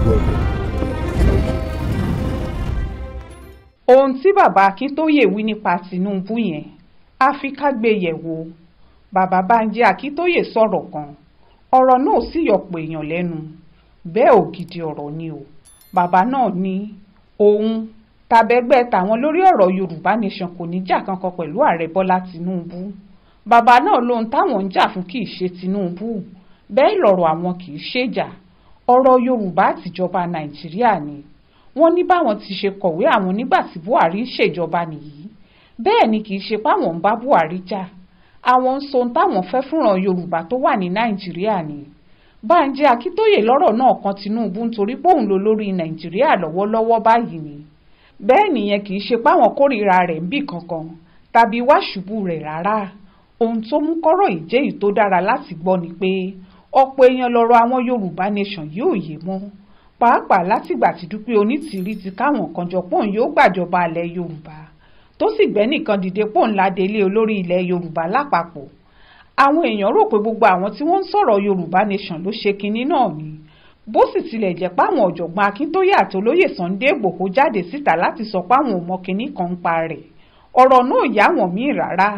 welcome. ohun tí bàbá Akíntóyè wí nípa Tinubu yẹn á fi ká gbé yẹ̀wò. Bàbá Bánjí Akíntóyè sọ̀rọ̀ kan, ọ̀rọ̀ náà sì yọ̀pọ̀ èèyàn lẹ́nu. Bẹ́ẹ̀ ògidì ọ̀rọ̀ ni o. Bàbá náà ní òun tàbẹ́gbẹ́ tàwọn lórí ọ̀rọ̀ Yorùbá Nation kò ní jà kankan pẹ̀lú ààrẹ Bọ́lá Tinubu. Bàbá náà lóhun táwọn ń jà fún kì í ṣe Tinubu, bẹ́ẹ̀ lọ̀rọ̀ àwọn kì í ṣèjà. Ọ̀rọ̀ Yorùbá àtijọba Nàìjíríà ni. Wọ́n ní báwọn ti ṣe kọ̀wé àwọn nígbà tí Buhari ṣèjọba nìyí. Bẹ́ẹ̀ ni kì í ṣe páwọn ń bá Buhari jà. Àwọn ń sọ ohun táwọn fẹ́ fúnran Yorùbá tó wà ní Nàìjíríà ni. Bánjí Akíntóyè lọ́rọ̀ náà kan Tinubu nítorí pé òun ló lórí Nàìjíríà lọ́wọ́lọ́wọ́ báyìí ni. Bẹ́ẹ̀ nìyẹn kì í ṣe páwọn kórìíra rẹ̀ ń bì kankan tàbí wá ṣubú rẹ̀ rárá. Ohun tó mú kọ́rọ̀ yìí jẹ́ èyí tó dára láti gbọ́ ni pé ọ̀pọ̀ èèyàn lọ́rọ̀ àwọn Yorùbá Nation yóò yé mọ́. Pàápàá látìgbà tí Dúpẹ́ Onítìrí ti káwọn kan jọ pòun yóò gbàjọba ilẹ̀ Yorùbá tó sì gbẹ́nìkan dìde pòun ládélé olórí ilẹ̀ Yorùbá lápapọ̀. Àwọn èèyàn rò pé gbogbo àwọn tí wọ́n ń sọ̀rọ̀ Yorùbá Nation ló ṣe kinní náà ni. Bó sì tilẹ̀ jẹ́ páwọn ọ̀jọ̀gbọ́n Akíntóyè àti olóyè Sunday Ìgbòho jáde síta láti sọ páwọn ò mọ kinní kan ń pa rẹ̀. Ọ̀rọ̀ náà yà wọ́n míì rárá.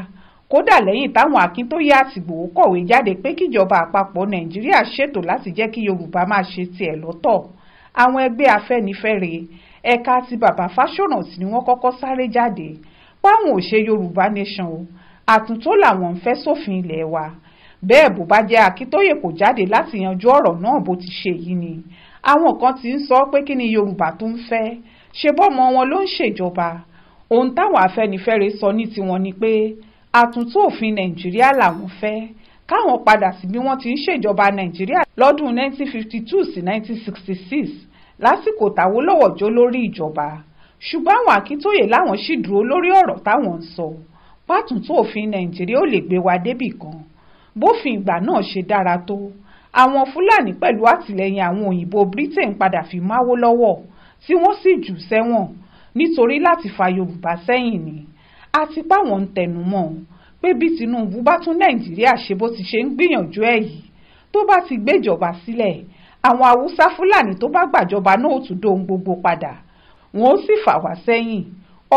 Kódà lẹ́yìn táwọn Akíntóyè àti Ìgbòho kọ̀wé jáde pé kíjọba àpapọ̀ Nàìjíríà ṣètò láti jẹ́ kí Yorùbá máa ṣe tiẹ̀ lọ́tọ̀. Àwọn ẹgbẹ́ Afẹ́nifẹ́re ẹ̀ka ti bàbá Fáṣọ̀rántì ni wọ́n kọ́kọ́ sáré jáde páwọn ò ṣe Yorùbá Nation o, àtúntò làwọn ń fẹ́ sófin ilé wa. Bẹ́ẹ̀ bó bá jẹ́ Akíntóyè kò jáde láti yanjú ọ̀rọ̀ náà bó ti ṣe yìí ni. Àwọn kan ti ń sọ pé kí ni Yorùbá tó ń fẹ́, ṣe bọ́mọ wọn ló ń ṣèjọba. Ohun táwọn Afẹ́nifẹ́re sọ ní tiwọn ni pé àtúntò òfin Nàìjíríà làwọn fẹ́, káwọn padà sí bí wọ́n ti ń ṣèjọba Nàìjíríà lọ́dún 1952 sí 1966 lásìkò t'Awólọ́wọ̀ jó lórí ìjọba. Ṣùgbọ́n àwọn Akíntóyè láwọn ṣì dúró lórí ọ̀rọ̀ táwọn ń sọ. Pàtúntò òfin Nàìjíríà ò lè gbé wa débì kan. Bófin ìgbà náà ṣe dára tó, àwọn Fúlàní pẹ̀lú àtìlẹ́yìn àwọn òyìnbó Britain padà fi máwó lọ́wọ́ tí wọ́n sì jù sẹ́wọ̀n nítorí láti fa Yorùbá sẹ́yìn ni. Àti páwọn ń tẹnu mọ́ pé bí Tinubu bá tún Nàìjíríà ṣe bó ti ṣe ń gbìyànjú ẹ̀ yìí, tó bá ti gbéjọba sílẹ̀, àwọn Haúsá Fúlàní tó bá gbàjọba náà ó tún dóhun gbogbo padà. Wọ́n ó sì fà wá sẹ́yìn.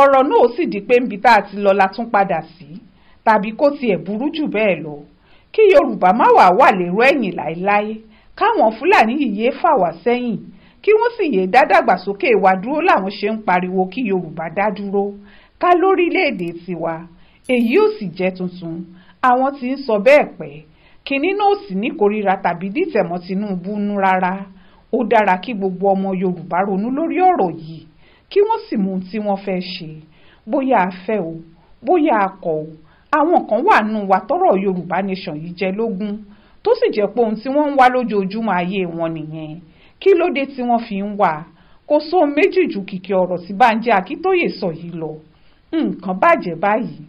Ọ̀rọ̀ náà ó sì di pé níbi tá a ti lọ la tún padà sí, tàbí kó tiẹ̀ burú jù bẹ́ẹ̀ lọ. Kí Yorùbá má wà lérò ẹ̀yìn láéláé, káwọn Fúlàní yìí yéé fà wá sẹ́yìn, kí wọ́n sì yéé dá dàgbàsókè wa dúró làwọn ṣe ń pariwo kí Yorùbá dá dúró ká lórílẹ̀-èdè tiwa. Èyí ò sì jẹ́ tuntun. Àwọn tí ń sọ bẹ́ẹ̀ pẹ́. Kinní náà ò sì ní kórìíra tàbí dìtẹ̀mọ́ Tinubu nú rárá. Ó dára kí gbogbo ọmọ Yorùbá ronú lórí ọ̀rọ̀ yìí, kí wọ́n sì mú ohun tí wọ́n fẹ́ ṣe. Bóyá a fẹ́ o, bóyá a kọ̀ o. Àwọn kan wà nù wa tọ́rọ̀ Yorùbá Nation yìí jẹ lógún, tó sì jẹ́ pé ohun tí wọ́n ń wá lójoojúmọ́ ayé wọn nìyẹn. Kí ló dé tí wọ́n fi ń wá? Kò sóhun méjì ju kìkì ọ̀rọ̀ tí Bánjí Akíntóyè sọ yìí lọ. Nǹkan bàjẹ́ báyìí,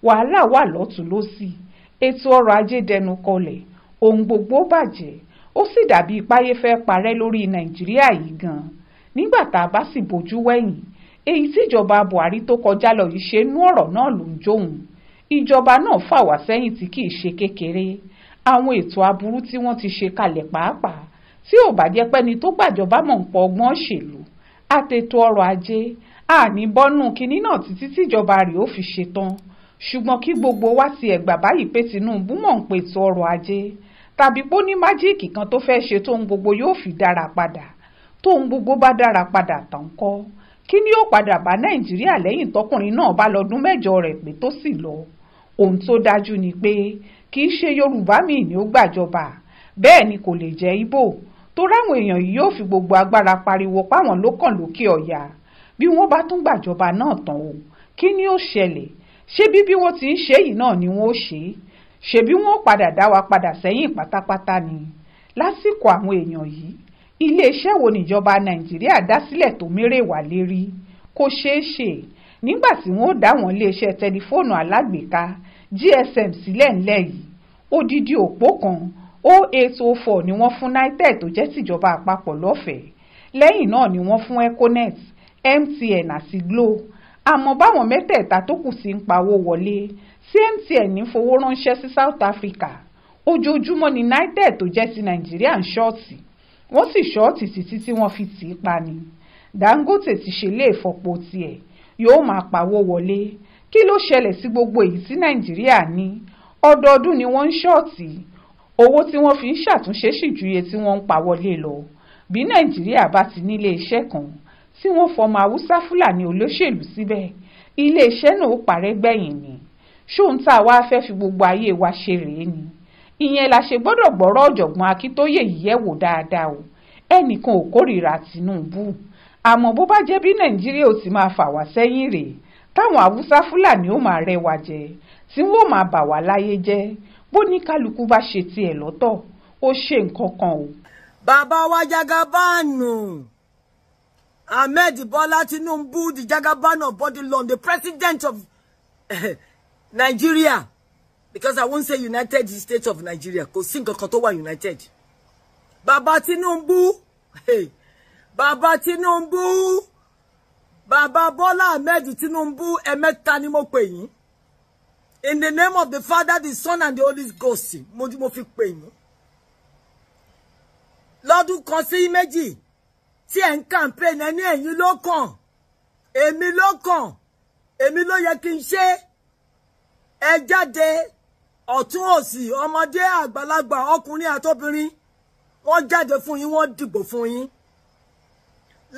wàhálà wà lọ́tùn lósì, ètò ọrọ̀ ajé dẹnu kọlẹ̀, ohun gbogbo bàjẹ́, ó sì dàbí ipáyé fẹ́ parẹ́ lórí Nàìjíríà yìí gan. Nígbà tá a bá sì bójú wẹ̀yìn, èyí tíjọba Buhari tó kọjá lọ yìí ṣe nú ọ̀rọ̀ náà ló ń jóhun. Ìjọba náà fà wá sẹ́yìn tí kì í ṣe kékeré. Àwọn ètò aburú tí wọ́n ti ṣe kalẹ̀ pàápàá, tí ò bá jẹ́ pẹ́ni tó gbàjọba mọ̀ ń pọ̀ ọgbọ́n òṣèlú àtètò ọrọ̀ ajé, àní bọ́nú kinní náà títí tíjọba rẹ̀ ó fi ṣetán. Ṣùgbọ́n kí gbogbo wa ti ẹ̀gbà báyìí pé Tinubu mọ̀ ń pètò ọrọ̀ ajé, tàbí pé ó ní májíìkì kan tó fẹ́ ṣe tóun gbogbo yóò fi dára padà. Tóun gbogbo bá dára padà tán kọ́, kí ni ó padà bá Nàìjíríà lẹ́yìn tọkùnrin náà bá lọ́dún 8 rẹ̀ pé tó sì lọ? Ohun tó dájú ni pé kì í ṣe Yorùbá míì ni ó gbàjọba, bẹ́ẹ̀ ni kò lè jẹ́ Ìgbò, tó ráwọn èèyàn yìí yóò fi gbogbo agbára pariwo páwọn ló kàn lókè ọ̀yà. Bí wọ́n bá tún gbàjọba náà tán o, kí ni ó ṣẹlẹ̀? Ṣé bí wọ́n ti ń ṣe yìí náà ni wọ́n ó ṣe? Ṣé bí wọ́n padà dá wa padà sẹ́yìn pátápátá ni? Lásìkò àwọn èèyàn yìí, iléeṣẹ́ wo níjọba Nàìjíríà dá sílẹ̀ tó mérè wá lérí? Kò ṣeé ṣe. Nígbà tí wọ́n ó dá wọn iléeṣẹ́ tẹlifóònù alágbèéká GSM sílẹ̀ ńlẹ̀ yìí, odidi òpó kan 0804 ni wọ́n fún Nitel tó jẹ́ tìjọba àpapọ̀ lọ́fẹ̀ẹ́. Lẹ́yìn náà ni wọ́n fún Econet, MTN àti Glo. Àmọ́ báwọn mẹ́tẹ̀ẹ̀ta tó kù sí ń pawó wọlé, sí MTN ní fowó ránṣẹ́ sí South Africa. Ojoojúmọ́ ni Nitel tó jẹ́ ti Nàìjíríà ń ṣọ́ọ̀tì. wọ́n sì ṣọ́ọ̀tì títí tí wọ́n fi tì í pa ni. Dangote ti ṣe ilé ìfọpo tiẹ̀ yóò máa pawó wọlé. Kí ló ṣẹlẹ̀ sí gbogbo èyí tí Nàìjíríà ní? Ọdọọdún ni wọ́n ń ṣọ́ọ̀tì. Owó tí wọ́n fi ń ṣàtúnṣe sì ju iye tí wọ́n ń pa wọlé lọ. Bí Nàìjíríà bá ti nílé iṣẹ́ kan tí wọ́n fọmọ Haúsá Fúlàní olóṣèlú síbẹ̀, ilé iṣẹ́ náà ó parẹ́ gbẹ̀yìn ni. Ṣóun tá a wá fẹ́ fi gbogbo ayé wa ṣe rèé ni. Ìyẹn la ṣe gbọ́dọ̀ gbọ́rọ̀ ọ̀jọ̀gbọ́n Akíntóyè yìí yẹ̀ wò dáadáa o. Ẹnìkan ò kórìíra Tinubu. Àmọ́ bó bá jẹ́ bí Nàìjíríà ò ti máa fà wá sẹ́yìn rèé, táwọn Haúsá Fúlàní ó máa rẹ́ wa jẹ, tí wọ́n máa bà wá láyé jẹ́, bó ní kálukú bá ṣe tiẹ̀ lọ́tọ̀, ó ṣe nǹkan kan o. Bàbá wa Jagabanu, Ahmed Bola Tinubu, the Jagaban of Bodilon, the president of Nigeria, because I won't say United States of Nigeria, kò sí nǹkan kan tó wà United. Bàbá Tinubu, hey, Bàbá Tinubu, Bàbá Bola Ahmed Tinubu, ẹ̀mẹ́ta ni mo pè yín. In the name of the Father, the Son, and the Holy Ghost, mo fi pè yín. Lọ́dún kan sí méjì tí ẹ̀ ń campaign ẹni ẹ̀yin ló kàn, èmi ló kàn, èmi ló yẹ kí n ṣe. Ẹ jáde ọ̀tún òsì, ọmọdé àgbàlagbà, ọkùnrin àtobìnrin, wọ́n jáde fún yín, wọ́n dìbò fún yín.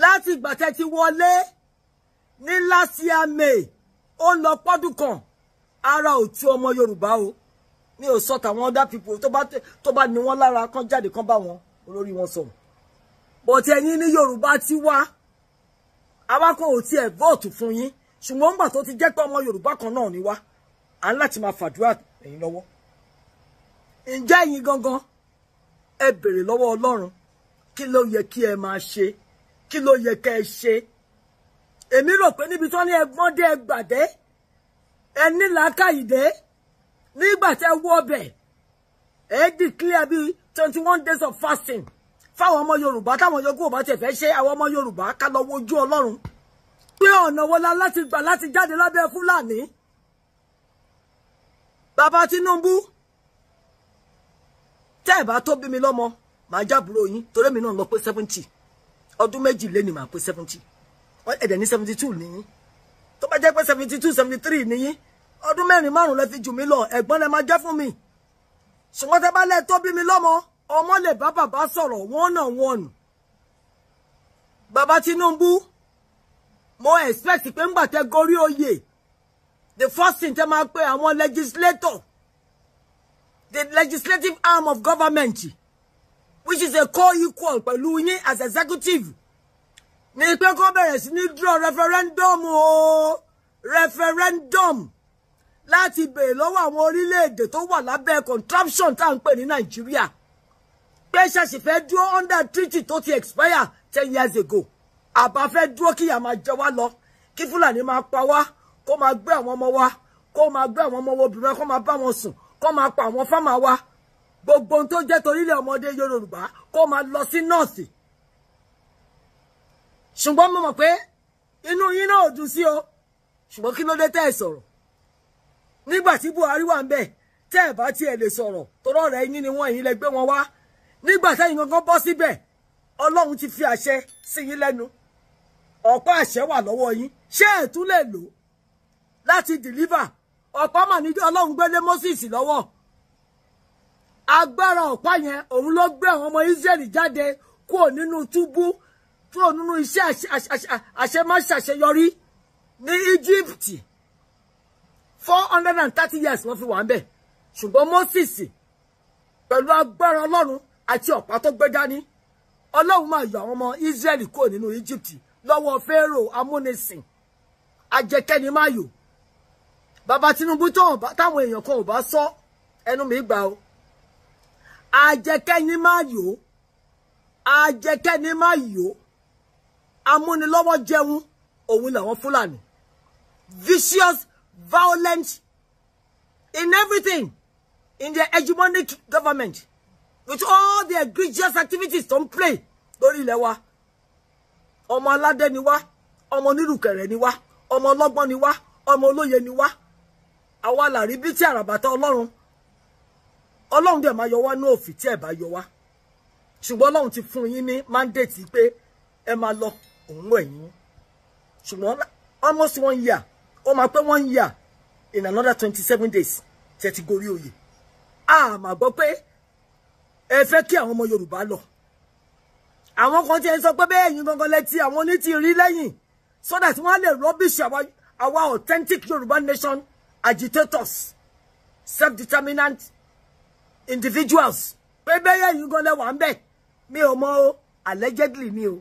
Láti ìgbà tẹ́ ti wọlé ní last year May, ó lọ pọ́dún kan, ara ò tú ọmọ Yorùbá o. Mi ò sọ tàwọn other people tó bá ní wọ́n lára kan jáde kan bá wọn olórí wọn sọ̀rọ̀. But ẹ̀yin ní Yorùbá ti wá, àwa kò tiẹ̀ vote fún yín, ṣùgbọ́n ńgbà tó ti jẹ́ pé ọmọ Yorùbá kan náà ni wá, à ń láti máa fàdúrà ẹ̀yin lọ́wọ́. Ǹjẹ́ ẹ̀yin gangan ẹ bèrè lọ́wọ́ Ọlọ́run kí ló yẹ kí ẹ máa ṣe, kí ló yẹ kẹ́ ẹ ṣe. Èmi rò pé níbi tó ní ẹgbọ́n dé ẹgbàdé, ẹ ní làákàyè dé, nígbà tẹ́ wọ́ ọbẹ̀, ẹ declare bí 21 days of fasting fáwọn ọmọ Yorùbá, táwọn yòókù ò bá tiẹ̀ fẹ́ ṣe, àwọn ọmọ Yorùbá ká lọ wojú Ọlọ́run pé ọ̀nà wo la láti gbà láti jáde lábẹ́ Fúlàní. Bàbá Tinubu, tẹ́ ẹ bá tó bí mi lọ́mọ, màá jábúrò yín, torí mi náà lọ pé 70. Ọdún méjì lé ní màá pé 70. Ẹ̀dẹ̀ ní 72 nìyí. Tó bá jẹ́ pé 72, 73 nìyí, ọdún mẹ́rin márùn lẹ fi jù mí lọ, ẹ̀gbọ́n lẹ máa jẹ́ fún mi. Ṣùgbọ́n tẹ́ bá lẹ́ tó bí mi lọ́mọ, ọmọ lè bá bàbá sọ̀rọ̀ one on one. Bàbá Tinubu, mo expect pé ńgbà tẹ́ gorí oyè, the first thing tẹ́ máa pè àwọn legislator, the legislative arm of government, which is a co-equal pẹ̀lú yín as executive, ní pé kó bẹ̀rẹ̀ sí ní draw referendum o, referendum láti bèèrè lọ́wọ́ àwọn orílẹ̀-èdè tó wà lábẹ́ contraption tá à ń pè ní Nàìjíríà pé ṣàṣì fẹ́ dúró under treaty tó ti expire 10 years ago. Àbá fẹ́ dúró kí ìyà máa jẹ wá lọ, kí Fúlàní máa pa wá, kó máa gbé àwọn ọmọ wa, kó máa gbé àwọn ọmọ obìnrin, kó máa bá wọn sùn, kó máa pa àwọn fámà wa, gbogbo ohun tó jẹ́ torílẹ̀ ọmọdé Yorùbá kó máa lọ sí north. Ṣùgbọ́n mo mọ̀ pé inú yín náà ò dùn sí o, ṣùgbọ́n kí ló dé tẹ́ ẹ sọ̀rọ̀? Nígbà tí Buhari wà ń bẹ̀, tẹ́ ẹ bá tiẹ̀ lè sọ̀rọ̀, torọ́ rẹ̀ yín ni wọ́n, ẹ̀yin lẹ gbé wọn wá. Nígbà tẹ́yin gangan bọ́ síbẹ̀, Ọlọ́run ti fi àṣẹ sí yín lẹ́nu, ọ̀pá àṣẹ wà lọ́wọ́ yín, ṣé ẹ tún lè lò láti deliver? Ọ̀pá mà ní Ọlọ́run gbélé Moses lọ́wọ́. Agbára ọ̀pá yẹn òun ló gbé àwọn ọmọ Israẹli jáde kúrò nínú túbú, kúrò nínú iṣẹ́ àṣemáṣàṣeyọrí ní Egypt. 430 years wọ́n fi wà ń bẹ̀. Ṣùgbọ́n Moses pẹ̀lú agbára Ọlọ́run àti ọ̀pá tó gbé dání, Ọlọ́run máa yọ àwọn ọmọ Israẹli kúrò nínú Egypt lọ́wọ́ Pharaoh amúnisìn, ajẹkẹ́ni máa yò. Bàbá Tinubu táwọn èèyàn kan ò bá sọ, ẹnu mi gbà o. Ajẹkẹ́ni máa yò, ajẹkẹ́ni máa yò, amúnilọ́wọ́ jẹun, òun làwọn Fúlàní. Vicious, violent in everything, in their hegemonic government, with all the egregious activities don't play lórí ilẹ̀ wa. Ọmọ aládé ni wá, ọmọ onírùkẹ̀rẹ̀ ni wá, ọmọ ọlọ́gbọ́n ni wá, ọmọ olóye ni wá. Àwa là rí bí tí àràbàtà Ọlọ́run. Ọlọ́run dẹ̀ máa yọ wá ní òfì tí ẹ̀ bá yọ wá. ṣùgbọ́n Ọlọ́run ti fún yín ní mandate pé ẹ máa lọ òun ẹ̀yin ṣùgbọ́n almost 1 year ó máa pé 1 year in another 27 days tẹ́ ti gorí oyè a máa gbọ́ pé ẹ fẹ́ kí àwọn ọmọ Yorùbá lọ àwọn kan ti ń sọ pé bẹ́ẹ̀ yín gangan lẹ́tí àwọn oní ti rí lẹ́yìn so that wọ́n lè rubbish our authentic Yorùbá nation agitators self-determinant individuals pé bẹ́ẹ̀ yín gangan lẹ́wà ń bẹ̀ mi ò mọ̀ o allegedly ni o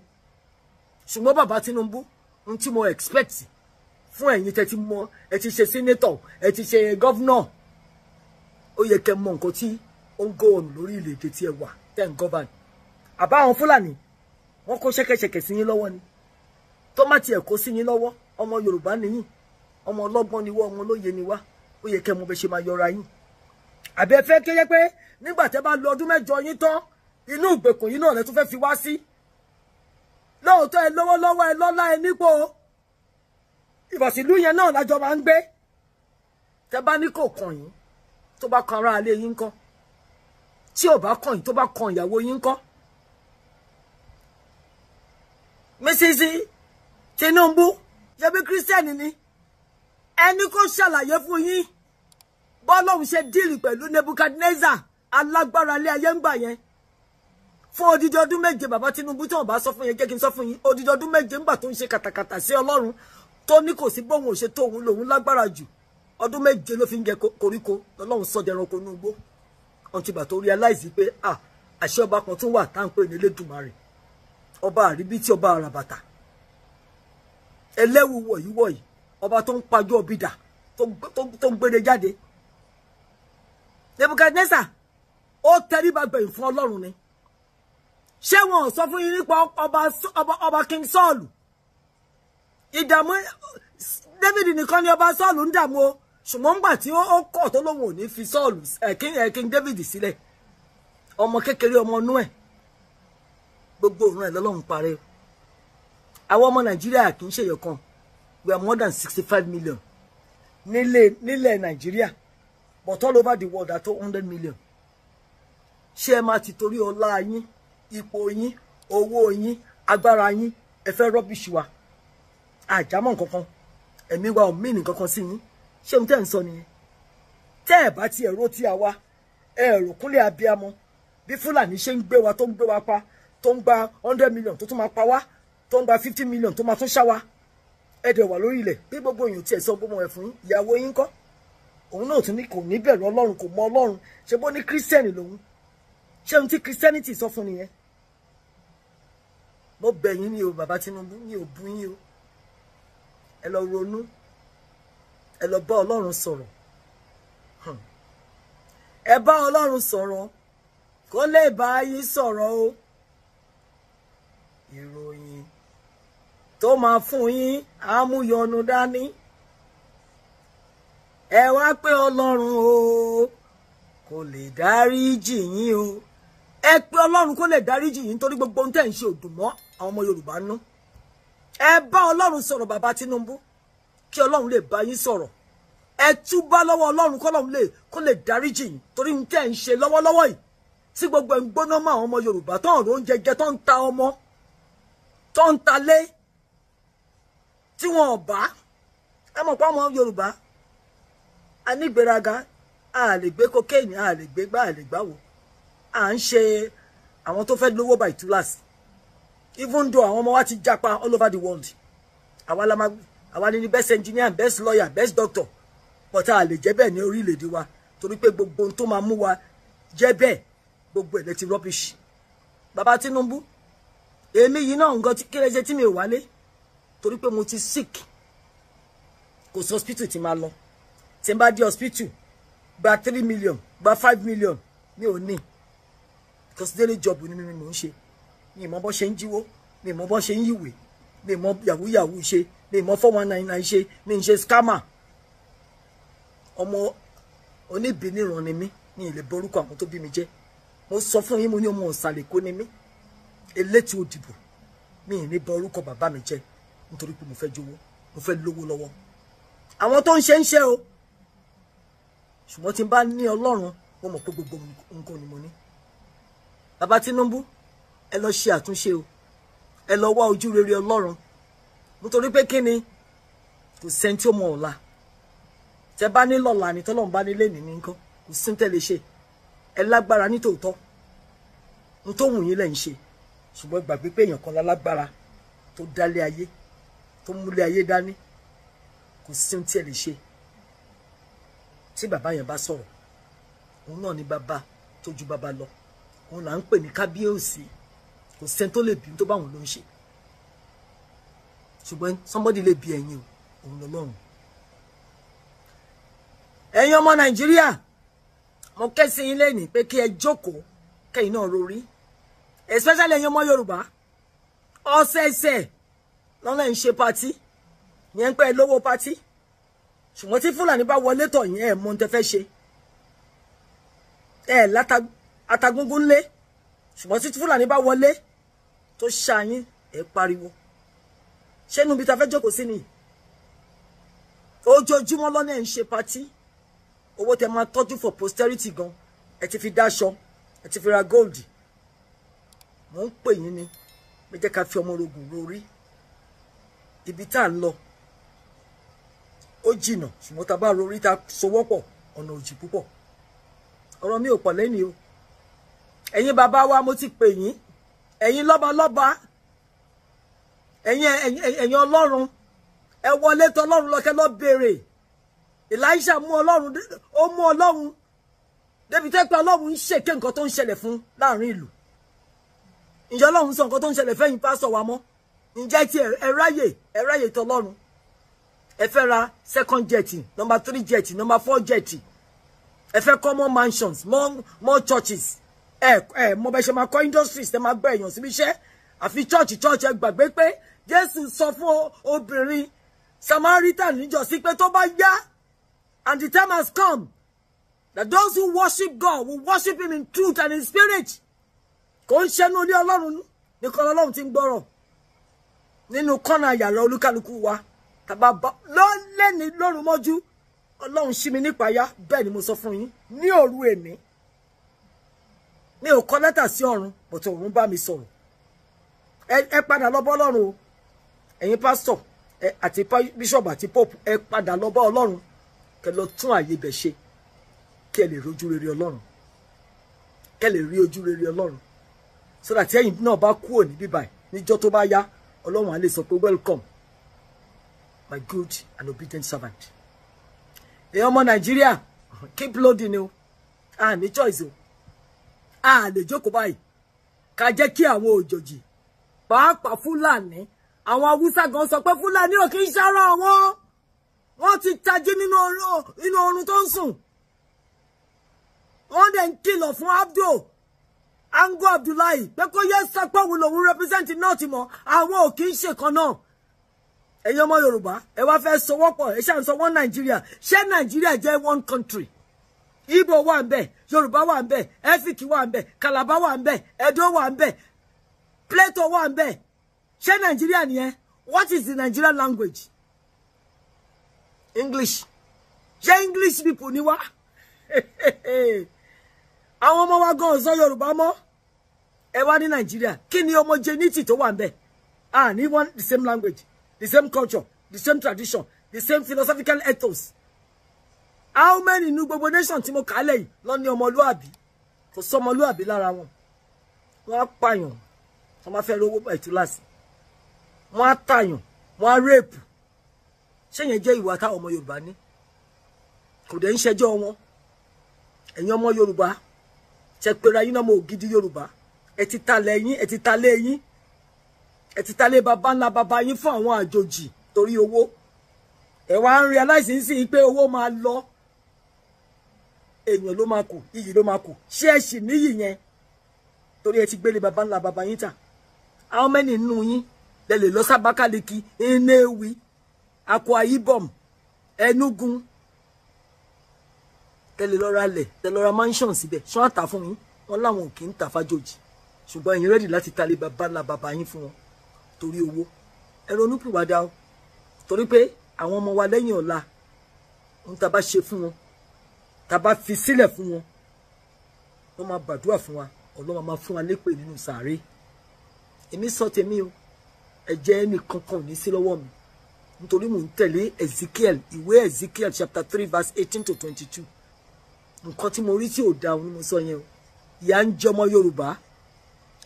ṣùgbọ́n bàbá Tinubu n tí mo expect fún ẹ̀yin tẹ́ ti mọ̀ ẹ ti ṣe senator ẹ ti ṣe governor ó yẹ kẹ́ mọ̀ nǹkan tí ó ń go on lórí ilẹ̀-èdè tí ẹ wà tẹ́ ń govern àbá àwọn Fúlàní wọ́n kó ṣẹ́kẹ́ṣẹkẹ̀ sí yín lọ́wọ́ ni tó má tiẹ̀ kó sí yín lọ́wọ́ ọmọ Yorùbá nìyí ọmọ ọlọ́gbọ́n ni wá ọmọ olóye ni wá ó yẹ kẹ́ mọ̀ bẹ́ ṣe máa yọra yín àbí ẹ fẹ́ kéye pé nígbà tẹ́ bá lò ọdún mẹ́jọ yín tán inú ìgbèkùn yín náà lẹ tún fẹ́ fi wá sí lóòótọ́ ẹ lówó lọ́wọ́ ẹ lọ́lá ẹ nípò ìbọ̀sílú yẹn náà lájọ máa ń gbé tẹ́ bá ní kò kàn yín tó bá kan ara alé yín kọ́ tí ò bá kàn yín tó bá kan ìyàwó yín kọ́ Mrs. Tinubu yẹbi Christian ni ẹni kò ṣàlàyé fún yín bọ́lọ́hun ṣe díìlì pẹ̀lú Nebuchadnezzar alágbára ilé ayé ń gbà yẹn fún odidi ọdún méje bàbá Tinubu tí wọ́n bá sọ fún yẹn jẹ́ kí n sọ fún yín odidi ọdún méje ńgbà tó ń ṣe kàtàkàtà sí Ọlọ́run tó ní kò sí bóun ò ṣe tó òun lòun lágbára jù ọdún méje ló fi ń jẹ koríko lọ́lọ́run sọ dẹranko ní ugbó ọ̀ntì bà tó realize pé àṣẹ ọba kan tún wà tá à ń pè ní Elédùmarè ọba àríbí tí ọba àràbàtà ẹlẹ́wù wọ̀yí ọba tó ń pajú ọbìdà tó ń gbére jáde Nebuchadnezzar ó tẹríba gbẹ̀yìn fún Ọlọ́run ni ṣé wọn ò sọ fún yín nípa ọba King Saul ìdààmú David nìkan ni ọba Saul ń dààmú o ṣùgbọ́n ńgbà tí ó kọ̀ tó lóun ò ní fi Saul King David sílẹ̀ ọmọ kékeré ọmọ inú ẹ̀ gbogbo òun ẹ̀ lọ́lọ́run parẹ́ àwọn ọmọ Nàìjíríà kì í ṣe yọkan we are more than 65 million nílẹ̀ Nàìjíríà but all over the world at 100 million ṣé ẹ máa ti torí ọlá yín ipò yín owó yín agbára yín ẹ fẹ́ rubbish wa àjámọ́ nǹkankan ẹ̀mí wa ò mí nǹkankan sí yín ṣé ohun tẹ́ ń sọ nìyẹn tẹ́ ẹ̀ bá ti ẹ̀rọ tí a wá ẹ̀rọ kúnlẹ̀ abiyamọ bí Fúlàní ṣe ń gbé wa tó ń gbé wa pa tó ń gba 100 million tó tún máa pa wá tó ń gba 50 million tó máa tún ṣá wa ẹ̀dẹ̀ wà lórí ilẹ̀ bí gbogbo èèyàn tiẹ̀ sọ gbogbo ẹ̀ fún yín ìyàwó yín kọ́ òun náà tún ní kò ní bẹ̀rù Ọlọ́run kò mọ Ọlọ́run ṣe bó ní kírísítẹ́nì lòun ṣé ohun tí kírísítẹ́nìtì sọ fún nìyẹn mo bẹ̀ yín ní o bàbá Tinubu ní ò bú yín o ẹ lọ ronú ẹ lọ bá Ọlọ́run sọ̀rọ̀ ẹ bá Ọlọ́run sọ̀rọ̀ kó lè bá yín sọ̀rọ̀ o ìròyìn tó máa fún yín àmúyọnu dání ẹ wá pé Ọlọ́run o kó lè dáríjì yín o ẹ pé Ọlọ́run kó lè dáríjì yín nítorí gbogbo ohun tẹ́ ń ṣe òdùn mọ́ àwọn ọmọ Yorùbá nú ẹ bá Ọlọ́run sọ̀rọ̀ bàbá Tinubu kí Ọlọ́run lè bá yín sọ̀rọ̀ ẹ túbá lọ́wọ́ Ọlọ́run kọ́lọ́run kó lè dáríjì yín torí ohun tẹ́ ń ṣe lọ́wọ́lọ́wọ́ yìí tí gbogbo ẹ̀ ń gbóná mọ́ àwọn ọmọ Yorùbá tó ń ro oúnjẹ jẹ tó ń ta ọmọ tó ń ta lé tí wọn ò bá ẹ mọ̀ pé ọmọ Yorùbá a ní ìgbéraga a lè gbé cocaine a lè gbé gbá a lè gbáwo à ń ṣe àwọn tó fẹ́ lówó by túláàsì even though àwọn ọmọ wa ti japa all over the world àwa ní best engineer best lawyer best doctor but a lè jẹ́ bẹ́ẹ̀ ní orílẹ̀-èdè wa torí pé gbogbo ohun tó máa mú wa jẹ́ bẹ́ẹ̀ gbogbo ẹ̀ lè ti rubbish bàbá Tinubu èmi yìí náà nǹkan kéréje tí mi ò wálé torí pé mo ti sick kò sí hospital tí máa lọ tí n bá dé hospital gba 3 million gba 5 million mi ò ní because daily job ni mi mò ń ṣe mi mọ bó ṣe ń jíwó mi mọ bó ṣe ń yíwèé mi mọ yahoo ṣe mi mọ 4199 ṣe mi ń ṣe scammer ọmọ oníbìníràn ni mí ní ilé borúkọ àwọn tó bí mi jẹ́ mo sọ fún yín mo ní ọmọ ọ̀sàlẹ̀ kó ni mí elétí òdìbò mi ì ní borúkọ bàbá mi jẹ́ nítorí pé mo fẹ́ jówó mo fẹ́ lówó lọ́wọ́ àwọn tó ń ṣe o ṣùgbọ́n tí n bá ní Ọlọ́run mo mọ̀ pé gbogbo nǹkan ni mo ní bàbá Tinubu ẹ lọ ṣe àtúnṣe o, ẹ lọ wá ojú rere Ọlọ́run, nítorí pé kí ni kò sẹ́ni tí ó mọ ọ̀la. Tẹ́ bá ní lọ́la ni tọ́lọ́run bá nílé ní nǹkan kò sí tẹ́ lè ṣe. Ẹ lágbára ní tòótọ́, n tó wù yín lẹ́ ń ṣe, ṣùgbọ́n gbàgbé pé èèyàn kan lálágbára tó dálé ayé, tó múlé ayé dání, kò sí ohun tí ẹ lè ṣe. Tí bàbá yẹn bá sọ̀rọ̀, òun náà ni bàbá tó ju bàbá lọ, òun là ń pè ní kábíyèsí, kò sẹ́ni tó lè bí tó bá òun ló ń ṣe. Ṣùgbọ́n somebody lè bí ẹ̀yin o, òun lọ́lọ́run. Ẹ̀yin ọmọ Nàìjíríà, mo ké sí yín lẹ́nìí pé kí ẹ jókòó kẹ́yìn náà rorí, especially ẹ̀yin ọmọ Yorùbá. Ọ̀sẹ̀ẹ̀sẹ̀ lọ́nà ń ṣe pátì, yẹn ń pẹ́ lówó pátì, ṣùgbọ́n tí Fúlàní bá wọlé tọ̀ yín ẹ̀ mọ̀ ń tẹ́ fẹ́ ṣe. Ẹ̀ látagúngún lé, ṣùgbọ́n tí Fúlàní bá wọlé tó ṣàyín ẹ̀ pariwo. Ṣé inú bí ta fẹ́ jókòó sí ni? Ojoojúmọ́ lọ́nà ẹ̀ ń ṣe pátì, owó tẹ máa tọ́jú for posterity gan, ẹ ti fi dáṣọ, ẹ ti fi ra gold. Mo ń pè yín ni pé jẹ́ ká fi ọmọ orogun lórí. Ibi tá à ń lọ ó jìnà, ṣùgbọ́n tá bá rorí tá sowọ́pọ̀ ọ̀nà òjì púpọ̀. Ọ̀rọ̀ mi ò pọ̀ lẹ́ni o. Ẹ̀yin bàbá wa mo ti pè yín, ẹ̀yin lọ́balọ́ba, ẹ̀yin Ọlọ́run, ẹ wọlé tọ̀ Ọlọ́run lọ kẹ́ lọ béèrè. Elisha mú Ọlọ́run, ó mú Ọlọ́run débi tẹ́ pé Ọlọ́run ń ṣèké nǹkan tó ń ṣẹlẹ̀ fún láàrin ìlú. Ǹjẹ́ Ọlọ́run sọ nǹkan tó ń ṣẹlẹ̀ fẹ́yìn pásọ̀ wa mọ́? Ǹjẹ́ tí ẹ ráyè tọ̀ Ọlọ́run? Ẹ fẹ́ ra second jet, number 3 jet, number 4 jet. Ẹ fẹ́ kọ́ more mansions, more churches. Mo bẹ́ ṣe máa kọ́ industries, tẹ́ máa gbé èèyàn síbi iṣẹ́. Àfi church ẹ gbàgbé pé Jésù sọ fún obìnrin Samaritan níjọ́sí pé tó bá yá, and the time has come that those who worship God will worship him in truth and in spirit. Kò ń ṣẹ́nu ilé Ọlọ́run nìkan Ọlọ́run ti ń gbọ́rọ̀. Nínú kọ́nà yàrá olúkálùkù wa, tàbá lẹ́ni lọ́rùn mọ́jú, Ọlọ́run ṣí mi nípayá, bẹ́ẹ̀ ni mo sọ fún yín, ní òru èní. Mi ò kọ lẹ́tà sí ọ̀run, but ọ̀run bá mi sọ̀rọ̀. Ẹ padà lọ bá Ọlọ́run o. Ẹ̀yin pásítọ̀ àti bíṣọ̀bù àti pope, ẹ padà lọ bá Ọlọ́run. Kẹ́ lọ tún àyè bẹ̀ ṣe, kí ẹ lè rí ojú rere Ọlọ́run. Kẹ́ lè rí ojú rere Ọlọ́run. So that ẹ̀yin náà bá kúrò ní bíbáyìí, níjọ́ tó bá yá, Ọlọ́run á lè sọ pé welcome, my good and obedient servant. Ẹ̀yin ọmọ Nàìjíríà, keep loading o. Ní choice o. Lè jókòó báyìí ká jẹ́ kí àwọn òjòjì, pàápàá Fúlàní, àwọn Haúsá gan sọ pé Fúlàní ò kì í ṣára wọn. Wọ́n ti tají nínú oorun tó ń sùn. Wọ́n dẹ̀ ń kìlọ̀ fún Ango Abdullahi pé kó yẹ sọ pé òun lòun represent North mọ́, àwọn ò kì í ṣe kan náà. Ẹ̀yin ọmọ Yorùbá, ẹ wá fẹ́ sowọ́pọ̀, ẹ ṣáà ń sọ wọ́n Nàìjíríà. Ṣé Nàìjíríà jẹ́ one country? Igbo wà ń bẹ̀, Yorùbá wà ń bẹ̀, Efik wà ń bẹ̀, Calabar wà ń bẹ̀, Edo wà ń bẹ̀, Plateau wà ń bẹ̀. Ṣé Nàìjíríà nìyẹn? What is the Nigerian language? English. Ṣé English people ni wá? Àwọn ọmọ wa gan sọ Yorùbá mọ́. Ẹ wá ní Nàìjíríà, kí ni homogeneity tó wà ń bẹ̀? Ní one the same language, the same culture, the same tradition, the same philosophical ethos. How many inú gbogbo nation tí mo kà lẹ̀ yìí ló ní ọmọlúàbí? Kò sọ ọmọlúàbí lára wọn. Wọ́n á pààyàn, wọ́n máa fẹ́ rówó bá ìtúláàsì. Wọ́n á tààyàn, wọ́n á rape. Ṣé yẹn jẹ́ ìwà táwọn ọmọ Yorùbá ní? Kò dẹ̀ ń ṣẹjọ́ wọn. Ẹ̀yin ọmọ Yorùbá, ṣe pera yín náà mọ ògidì Yorùbá. Ẹ ti talẹ̀ yín, ẹ ti talẹ̀ yín. Ẹ ti talẹ̀ baba ńlá baba yín fún àwọn àjòjì torí owó. Ẹ wá ń realize nísìnyí pé owó máa lọ. Èèyàn ló máa kù, iyì ló máa kù. Ṣé ẹ sì níyì yẹn? Torí ẹ ti gbélé baba ńlá baba yín tà. How many nínú yín lẹ lè lọ s'Abakaliki, Nnewi, Akwa Ibom, Enugu? Tẹ lè lọ ra lẹ̀, tẹ lọ ra mansion síbẹ̀. Ṣé wọ́n á tà fún yín? Wọ́n láwọn ò kì í tà fájòjì. Ṣùgbọ́n ẹ̀yin ready láti talé baba ńlá baba yín fún wọn torí owó. Ẹ ronúpìwàdà o. Torí pé àwọn ọmọ wa lẹ́yìn ọ̀la, ohun tá bá ṣe fún wọn, tá bá fi sílẹ̀ fún wọn, wọ́n máa gbàdúrà fún wa, Ọlọ́run máa fún wa lépè nínú sàárè. èmi sọ tèmi o ẹ̀jẹ̀ ẹnì kankan ò ní sí lọ́wọ́ mi nítorí mò ń tẹ̀lé Ezekiel, ìwé Ezekiel chapter 3 verse 18 to 22. Nǹkan tí mo rí tí ò dáa ni mo sọ yẹn o. Ìyà ń jẹ ọmọ Yorùbá,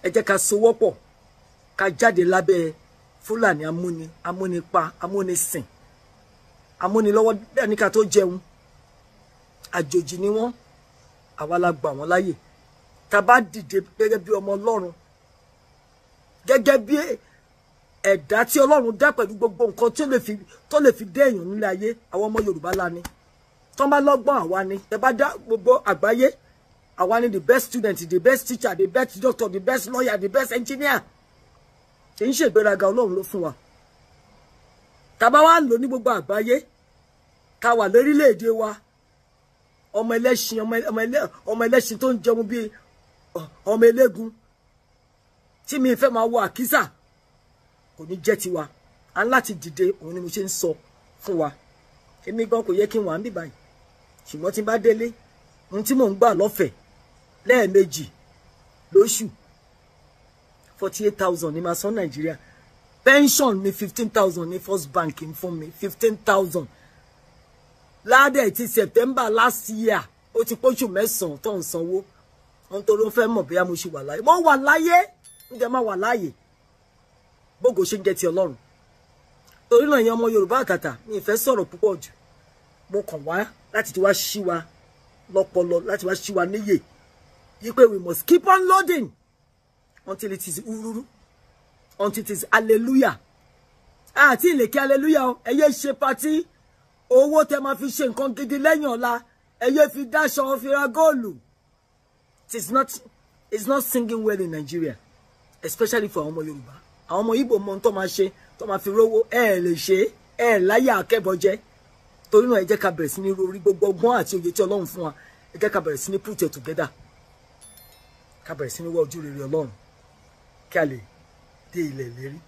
ẹ jẹ́ ká sowọ́pọ̀ ká jáde lábẹ́ Fúlàní amúnipa, amúnisìn, amúnilọ́wọ́ dání ká tó jẹun. Àjòjì ni wọ́n, àwa la gbà wọ́n láyè. Tá bá dìde gẹ́gẹ́ bí ọmọ Ọlọ́run, gẹ́gẹ́ bí ẹ̀dá tí Ọlọ́run dá pẹ̀lú gbogbo nǹkan tó lè fi dé èèyàn nílé ayé, àwọn ọmọ Yorùbá la ni. Tó bá lọ́gbọ́n àwa ni, ẹ bá dá gbogbo àgbáyé, àwa ni the best student, the best teacher, the best doctor, the best lawyer, the best engineer. Kì í ṣe ìgbéraga Ọlọ́run ló fún wa. Tá bá wá lò ní gbogbo àgbáyé, ká wà lórílẹ̀-èdè wa, ọmọ ẹlẹ́ṣin tó ń jẹun bí ọmọ eléégún, tí mi fẹ́ máa wọ àkísà, kò ní jẹ́ tiwa. A ń láti dìde, òun ni mo ṣe ń sọ fún wa. Èmi gan kò yẹ kí n wà níbí báyìí, ṣùgbọ́n tí n bá délé, ohun tí mò ń gbà lọ́fẹ̀ẹ́ lẹ́ẹ̀mejì lóṣù 48,000 ní máa san Nàìjíríà. Pension ní 15,000 ní First Bank ń fún mi, 15,000. Ládẹ̀ ti September last year, ó ti póṣù 9 tó ń sanwó. Wọ́n tó ló fẹ́ mọ̀ bóyá mo ṣì wà láyé. Mo wà láyé, ń jẹ́ máa wà láyé. Bógo ṣe ń jẹ́ ti Ọlọ́run. Torí náà ẹ̀yin ọmọ Yorùbá àtàtà, mi ì fẹ́ sọ̀rọ̀ púpọ̀ jù. Mo kàn wá láti wá ṣí wa lọ́pọlọ, láti wá ṣí wa níyè. Yí pé we must keep on loading until it is ururu, until it is hallelujah. Àti ìlèkè hallelujah o, ẹ yé ṣe party. Owó tẹ́ máa fi ṣe nǹkan gidi lẹ́yìn ọ̀la, ẹ yé fi dáṣọ, fi ra góòlù. It's not singing well in Nigeria, especially for àwọn ọmọ Yorùbá. Àwọn ọmọ Igbo mọ tó máa ṣe, tó máa fi rówó, lè ṣe, láyà akẹ́bọjẹ́. Torí náà ẹ jẹ́ ká bẹ̀rẹ̀ sí ní rí gbogbo ọgbọ́n àti òye tí Ọlọ́run fún wa. Ẹ jẹ́ ká bẹ̀rẹ̀ sí ní put it together. Ká bẹ̀rẹ̀ sí ní wá ojú rere Ọlọ́run kí a lè dé ilẹ̀ ìlérí.